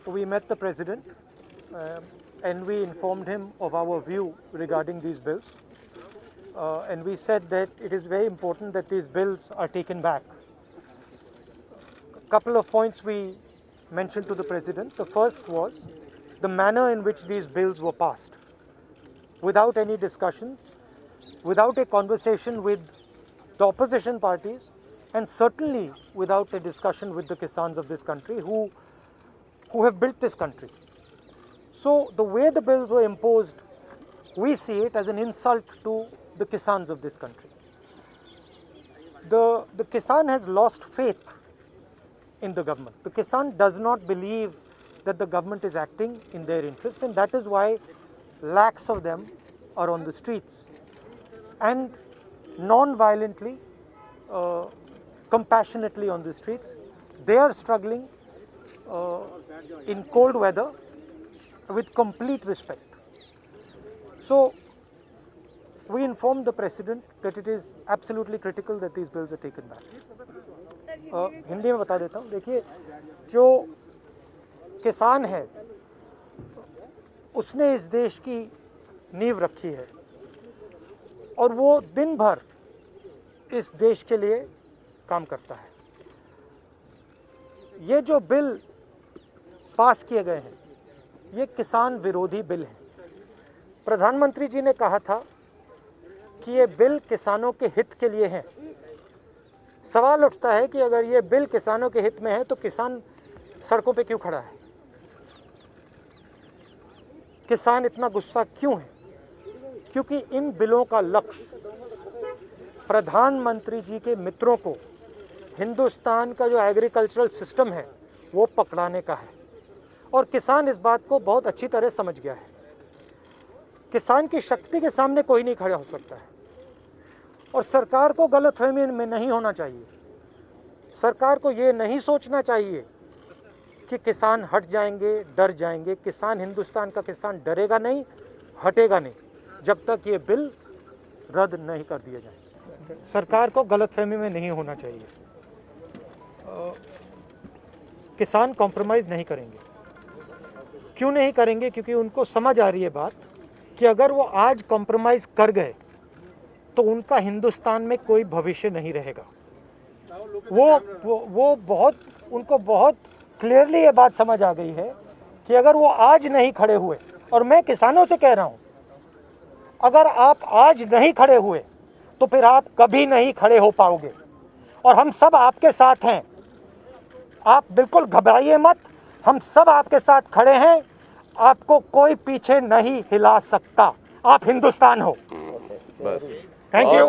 we met the President and we informed him of our view regarding these bills. And we said that it is very important that these bills are taken back. A couple of points we mentioned to the President. The first was the manner in which these bills were passed, without any discussion, without a conversation with the opposition parties, and certainly without a discussion with the Kisans of this country who have built this country. So the way the bills were imposed, we see it as an insult to the Kisans of this country. The Kisan has lost faith in the government. The Kisan does not believe that the government is acting in their interest, and that is why lakhs of them are on the streets. And non-violently, compassionately on the streets. They are struggling in cold weather with complete respect. So we informed the President that it is absolutely critical that these bills are taken back. Hindi में बता देता हूँ. देखिए, जो किसान है उसने इस देश की नींव रखी है और वो दिन भर इस देश के लिए काम करता है. ये जो बिल पास किए गए हैं ये किसान विरोधी बिल हैं. प्रधानमंत्री जी ने कहा था कि ये बिल किसानों के हित के लिए हैं. सवाल उठता है कि अगर ये बिल किसानों के हित में है तो किसान सड़कों पे क्यों खड़ा है? किसान इतना गुस्सा क्यों है? क्योंकि इन बिलों का लक्ष्य प्रधानमंत्री जी के मित्रों को हिंदुस्तान का जो एग्रीकल्चरल सिस्टम है वो पकड़ाने का है. और किसान इस बात को बहुत अच्छी तरह समझ गया है. किसान की शक्ति के सामने कोई नहीं खड़ा हो सकता है. और सरकार को गलतफहमी में नहीं होना चाहिए. सरकार को ये नहीं सोचना चाहिए कि किसान हट जाएंगे, डर जाएंगे. किसान, हिंदुस्तान का किसान डरेगा नहीं, हटेगा नहीं जब तक ये बिल रद्द नहीं कर दिए जाए. सरकार को गलतफहमी में नहीं होना चाहिए. किसान कॉम्प्रोमाइज़ नहीं करेंगे. क्यों नहीं करेंगे? क्योंकि उनको समझ आ रही है बात कि अगर वो आज कॉम्प्रोमाइज़ कर गए तो उनका हिंदुस्तान में कोई भविष्य नहीं रहेगा. उनको बहुत क्लियरली ये बात समझ आ गई है कि अगर वो आज नहीं खड़े हुए, और मैं किसानों से कह रहा हूं, अगर आप आज नहीं खड़े हुए तो फिर आप कभी नहीं खड़े हो पाओगे. और हम सब आपके साथ हैं. आप बिल्कुल घबराइए मत. हम सब आपके साथ खड़े हैं. आपको कोई पीछे नहीं हिला सकता. आप हिंदुस्तान हो. Thank you.